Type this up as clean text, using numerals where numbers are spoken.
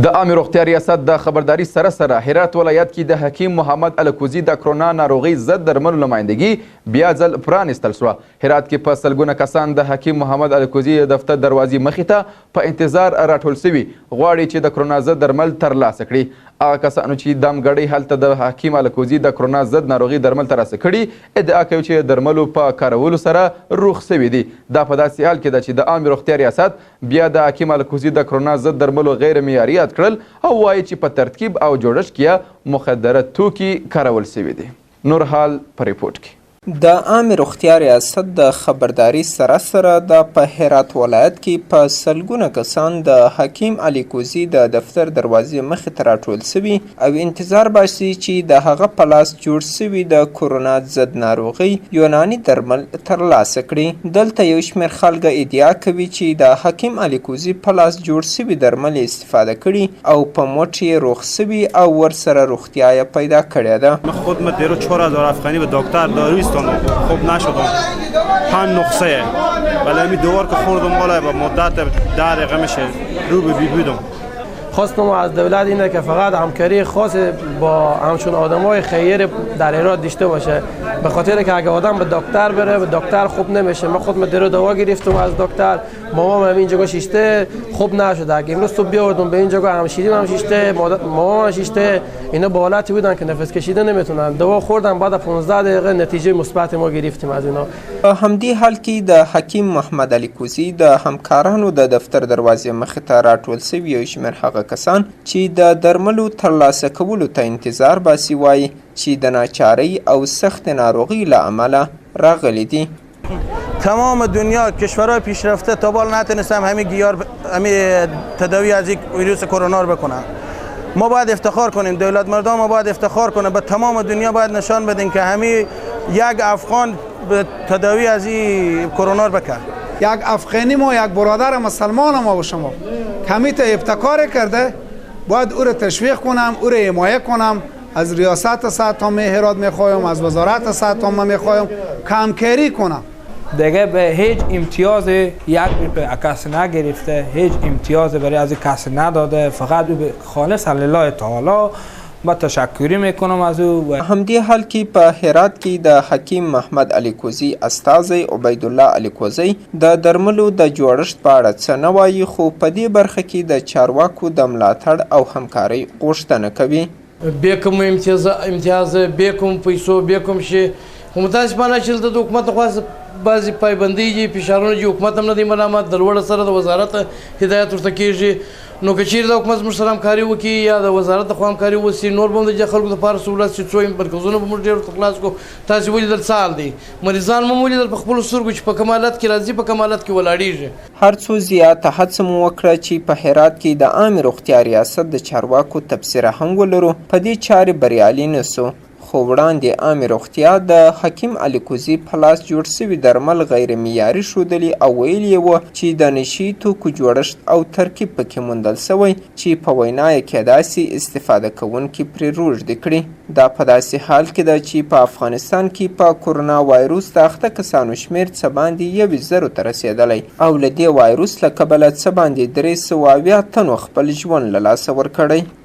د عامه روغتیا ریاست د خبرداري سره هرات ولایت کې د حکیم محمد الکوزي د کرونا ناروغي ضد درملو نمایندګي بیا ځل پرانستل شوه. هرات کې په سلګونه کسان د حکیم محمد الکوزي دفتر دروازې مخې ته په انتظار راټول سوي غواړي چې د کرونا ضد درمل ترلاسه کړي. هغه کسانو چې دمګړۍ هلته د حکیم الکوزي د کرونا ضد ناروغي درمل ترلاسه کړي ادعا کوي چې درملو په کارولو سره روغ سوي دي. دا په داسې حال کې ده چې د عامه روغتیا ریاست بیا د حکیم الکوزي د کرونا ضد درملو غیر معیاري کړل او وایي چې په ترتیب او جوړښت کې مخدره توکي کارول شوي دي. نور حال په ریپورت کې. د عامه روغتیا ریاست د خبرداري سره د په هرات ولایت کې په سلګونه کسان د حکیم الکوزي د دفتر دروازې مخې ته راټول سوي او انتظار باسي چې د هغه په لاس جوړ سوي د کرونا ضد ناروغي یوناني درمل ترلاسه کړي. دلته یو شمېر خلک ادعا کوي چې د حکیم الکوزي په لاس جوړ سوي درمل استفاده کړي او په موټ یې روغ سوي او ورسره روغتیا یې پیدا کړې ده. خود من دیرو 4000 افغانی به دکتر داروی خوب نشدم 5 نقصه ولی امی دوار که خوردم بالا با مدت 10 دقیقه میشه رو به بیبودم. خواستم از دولت اینه که فقط همکاری خاص با همچون آدمای خیر در هرات داشته باشه، به خاطر که اگه آدم به دکتر بره به دکتر خوب نمیشه. من خودم درو دوا گرفتم از دکتر، مامام اینجا شیشته خوب نشده. اگه امروز صبح بیاوردم به اینجا هم شیشته، مامام شیشته، اینا با حالتی بودن که نفس کشیده نمیتونن. دوا خوردن بعد 15 دقیقه نتیجه مثبت ما گرفتیم از اینا. همدی حال کې د حکیم محمد الکوزي د همکارانو د دفتر دروازې مخې ته راټول سوي یو شمېر هغه کسان چې د درملو ترلاسه کولو ته انتظار باسي وایي چې د ناچارۍ او سخت ناروغی له امله راغلي دي. تمام دنیا کشورهای پیشرفته تا بال نتونستم همین تداوی از یک ویروس کرونا رو بکنن. ما باید افتخار کنیم، دولت مردم ما باید افتخار کنه، به تمام دنیا باید نشان بدیم که همین یک افغان به تداوی از این کرونا بکن. یک افغانی ما یک برادر مسلمان ما و شما کمی تا ابتکار کرده باید او را تشویق کنم، او را حمایت کنم. از ریاست صحت عامه هرات میخوایم، از وزارت صحت عامه میخوایم همکاری کنم. دیگه به هیچ امتیاز یک کس نگرفته، هیچ امتیاز برای از کس نداده، فقط به خالص الله تعالی ما تشکری میکنم از او. همدی حال کې په هرات کې د حکیم محمد الکوزي استازی عبیدالله الکوزي د درملو د جوړښت په اړه څه نه وایي، خو په دې برخه کې د چارواکو د ملاتړ او همکارۍ غوښتنه کوي. بې کوم امتیاز بې کوم پیسو بې کوم شي متاسفانه چې د حکومت خاص بعضې پایبندۍ دي فشارونه دي، حکومت هم نه دی ملامت، د لوړه سره د وزارت هدایت ورته کېږي. نو که چیرې د حکومت زموږ سره همکاري وکړي یا د وزارت د خوا همکاري وسي نور به هم د خلکو دپاره سهولت شي. څو مرکزونه به موږ ډېر ورته خلاص کړو. تاسې ولیدل څه حال دی، مریضان مو ولیدل په خپلو سترګو چې په کوم حالت کې راځي، په کوم حالت کې ولاړېږي. هر څو زیاته هڅه مو وکړه چې په هرات کې د عامه روغتیا ریاست د چارواکو تبصره هم ولرو، په دې چارې بریالي نه سو. خو وړاندې عامه روغتیا د حکیم الکوزي په لاس جوړ سوي درمل غیر معیاري ښودلي او ویلي یې وه چې د نشي توکو جوړښت او ترکیب پکې موندل سوی چې په وینا یې کیدای سي استفاده کوونکي پرې روږدي کړي. دا په داسې حال کې ده چې په افغانستان کې په کرونا وایروس د اخته کسانو شمېر څه باندې 1,000 ته رسېدلی او له دې وایروس له کبله څه باندې 380 تنو خپل ژوند له لاسه ورکړی.